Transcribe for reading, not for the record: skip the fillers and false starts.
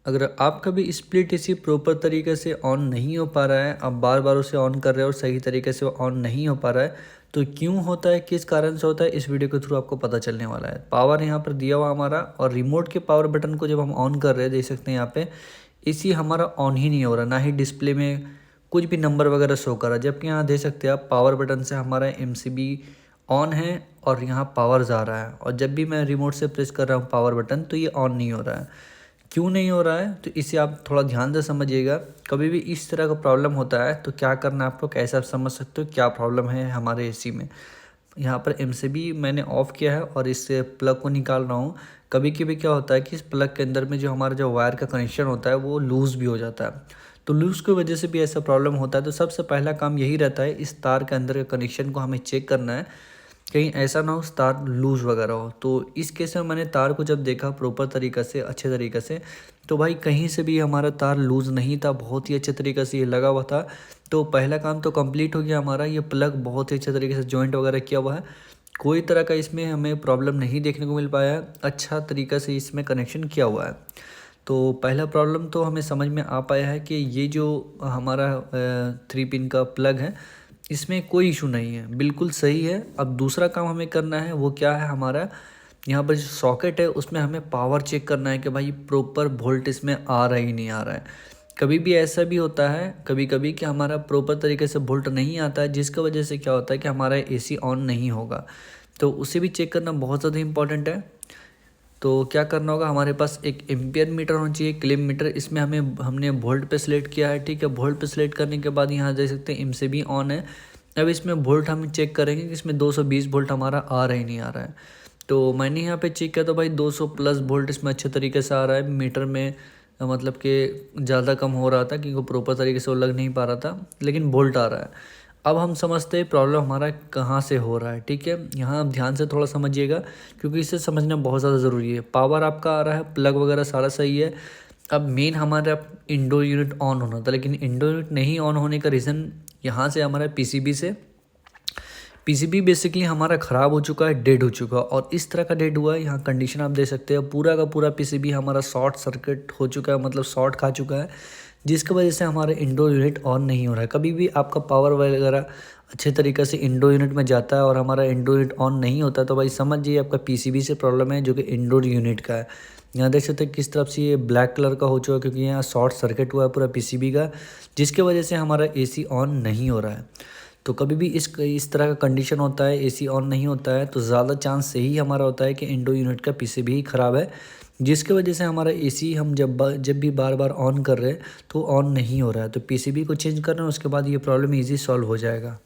अगर आपका भी स्प्लिट एसी प्रॉपर तरीके से ऑन नहीं हो पा रहा है, आप बार बार उसे ऑन कर रहे हो और सही तरीके से वो ऑन नहीं हो पा रहा है, तो क्यों होता है, किस कारण से होता है, इस वीडियो के थ्रू आपको पता चलने वाला है। पावर यहाँ पर दिया हुआ हमारा, और रिमोट के पावर बटन को जब हम ऑन कर रहे हैं, देख सकते हैं यहाँ पे एसी हमारा ऑन ही नहीं हो रहा, ना ही डिस्प्ले में कुछ भी नंबर वगैरह शो कर रहा है। जबकि यहाँ देख सकते हैं आप पावर बटन से हमारा एमसीबी ऑन है और यहाँ पावर जा रहा है, और जब भी मैं रिमोट से प्रेस कर रहा हूँ पावर बटन तो ये ऑन नहीं हो रहा है। क्यों नहीं हो रहा है, तो इसे आप थोड़ा ध्यान से समझिएगा। कभी भी इस तरह का प्रॉब्लम होता है तो क्या करना है आपको, कैसे आप समझ सकते हो क्या प्रॉब्लम है हमारे एसी में। यहाँ पर एमसीबी मैंने ऑफ़ किया है और इस प्लग को निकाल रहा हूँ। कभी कभी क्या होता है कि इस प्लग के अंदर में जो हमारा जो वायर का कनेक्शन होता है वो लूज़ भी हो जाता है, तो लूज़ की वजह से भी ऐसा प्रॉब्लम होता है। तो सबसे पहला काम यही रहता है, इस तार के अंदर के कनेक्शन को हमें चेक करना है, कहीं ऐसा ना हो तार लूज़ वगैरह हो। तो इस केस में मैंने तार को जब देखा प्रॉपर तरीक़े से, अच्छे तरीक़े से, तो भाई कहीं से भी हमारा तार लूज़ नहीं था, बहुत ही अच्छे तरीक़े से ये लगा हुआ था। तो पहला काम तो कंप्लीट हो गया हमारा। ये प्लग बहुत ही अच्छे तरीके से जॉइंट वगैरह किया हुआ है, कोई तरह का इसमें हमें प्रॉब्लम नहीं देखने को मिल पाया है, अच्छा तरीक़ा से इसमें कनेक्शन किया हुआ है। तो पहला प्रॉब्लम तो हमें समझ में आ पाया है कि ये जो हमारा 3 पिन का प्लग है, इसमें कोई इशू नहीं है, बिल्कुल सही है। अब दूसरा काम हमें करना है, वो क्या है, हमारा यहाँ पर जो सॉकेट है उसमें हमें पावर चेक करना है कि भाई प्रॉपर वोल्ट इसमें आ रहा ही नहीं आ रहा है। कभी भी ऐसा भी होता है कभी कभी कि हमारा प्रॉपर तरीके से वोल्ट नहीं आता है, जिसकी वजह से क्या होता है कि हमारा एसी ऑन नहीं होगा। तो उसे भी चेक करना बहुत ज़्यादा इंपॉर्टेंट है। तो क्या करना होगा, हमारे पास एक एम्पियर मीटर होना चाहिए, क्लिप मीटर। इसमें हमने वोल्ट पे सिलेक्ट किया है, ठीक है। वोल्ट पे सिलेक्ट करने के बाद यहाँ देख सकते हैं एमसीबी ऑन है। अब इसमें वोल्ट हम चेक करेंगे कि इसमें 220 वोल्ट हमारा आ रहा ही नहीं आ रहा है। तो मैंने यहाँ पे चेक किया तो भाई 200 प्लस वोल्ट इसमें अच्छे तरीके से आ रहा है। मीटर में मतलब कि ज़्यादा कम हो रहा था क्योंकि प्रॉपर तरीके से वो लग नहीं पा रहा था, लेकिन वोल्ट आ रहा है। अब हम समझते हैं प्रॉब्लम हमारा कहाँ से हो रहा है, ठीक है। यहाँ आप ध्यान से थोड़ा समझिएगा क्योंकि इसे समझना बहुत ज़्यादा ज़रूरी है। पावर आपका आ रहा है, प्लग वगैरह सारा सही है। अब मेन हमारा इंडोर यूनिट ऑन होना था, लेकिन इंडोर यूनिट नहीं ऑन होने का रीज़न यहाँ से हमारा पीसीबी से, पीसीबी बेसिकली हमारा ख़राब हो चुका है, डेड हो चुका है। और इस तरह का डेड हुआ है, यहाँ कंडीशन आप देख सकते हैं, पूरा का पूरा पीसीबी हमारा शॉर्ट सर्किट हो चुका है, मतलब शॉर्ट खा चुका है, जिसकी वजह से हमारा इंडोर यूनिट ऑन नहीं हो रहा है। कभी भी आपका पावर वगैरह अच्छे तरीके से इंडोर यूनिट में जाता है और हमारा इंडोर यूनिट ऑन नहीं होता, तो भाई समझ जाइए आपका पीसीबी से प्रॉब्लम है, जो कि इंडोर यूनिट का है। यहाँ देख सकते हैं किस तरफ से ये ब्लैक कलर का हो चुका है, क्योंकि यहाँ शॉर्ट सर्किट हुआ है पूरा पीसीबी का, जिसकी वजह से हमारा एसी ऑन नहीं हो रहा है। तो कभी भी इस तरह का कंडीशन होता है, एसी ऑन नहीं होता है, तो ज़्यादा चांस यही हमारा होता है कि इंडोर यूनिट का पीसीबी ही ख़राब है, जिसकी वजह से हमारा एसी हम जब भी बार बार ऑन कर रहे हैं तो ऑन नहीं हो रहा है। तो पीसीबी को चेंज कर रहे हैं, उसके बाद ये प्रॉब्लम ईजी सॉल्व हो जाएगा।